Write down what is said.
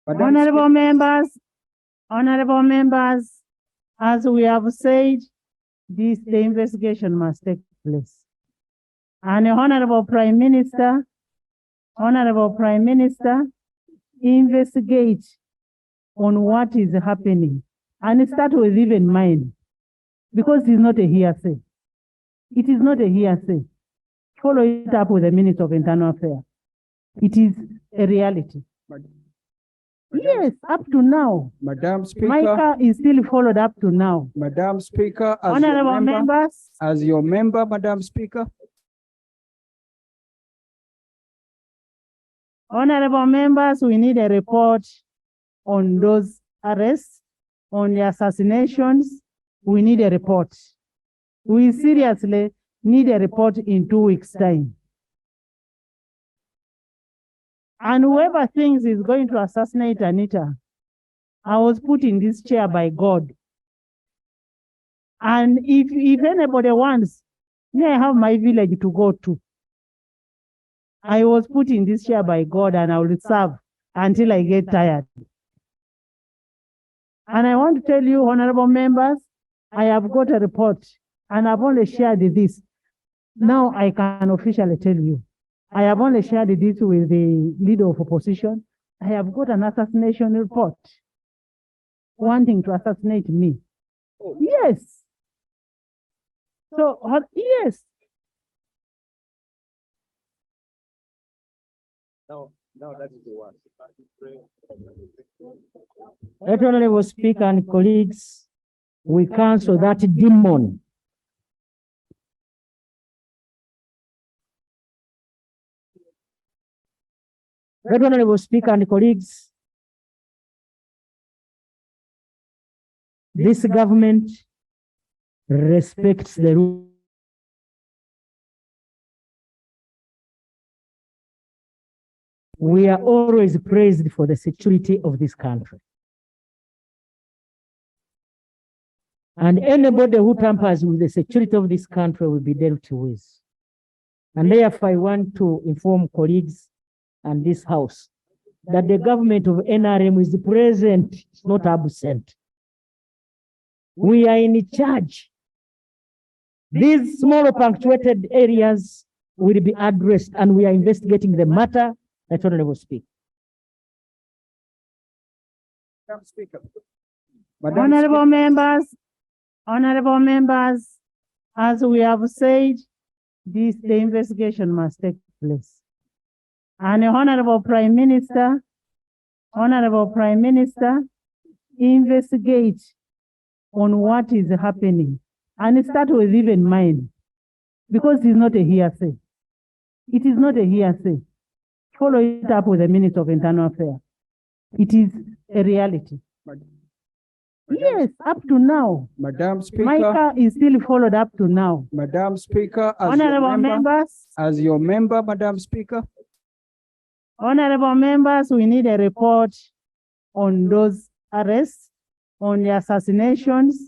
Honorable members, as we have said, the investigation must take place. And Honorable Prime Minister, investigate on what is happening and start with even mine, because it's not a hearsay. It is not a hearsay. Follow it up with the Minister of Internal Affairs. It is a reality. Yes, up to now. Madam Speaker. Micah is still followed up to now. Madam Speaker, as Honorable your member, members, as your member, Madam Speaker. honorable members, we need a report on those arrests, on the assassinations. We need a report. We seriously need a report in 2 weeks' time. And whoever thinks is going to assassinate Anita, I was put in this chair by God. And if anybody wants, may I have my village to go to. I was put in this chair by God, and I will serve until I get tired. And I want to tell you, honorable members, I have got a report, and I've only shared this. Now I can officially tell you, I have only shared this with the leader of opposition. I have got an assassination report wanting to assassinate me. Oh. Yes. So, yes. No, that is the one. Right, Honorable Speaker and colleagues, we cancel that demon. Right, Honorable Speaker and colleagues, this government respects the rule. We are always praised for the security of this country. And anybody who tampers with the security of this country will be dealt with. And therefore, I want to inform colleagues and this House that the government of NRM is present, not absent. We are in charge. These small punctuated areas will be addressed, and we are investigating the matter. That's what I will speak. Madam Speaker. Honorable members, as we have said, the investigation must take place. And Honorable Prime Minister, investigate on what is happening and start with even mine, because it's not a hearsay. It is not a hearsay. Follow it up with the Minister of Internal Affairs. It is a reality. Yes, up to now. Madam Speaker. Micah is still followed up to now. Madam Speaker, as Honorable your member, members, as your member, Madam Speaker. honorable members, we need a report on those arrests, on the assassinations.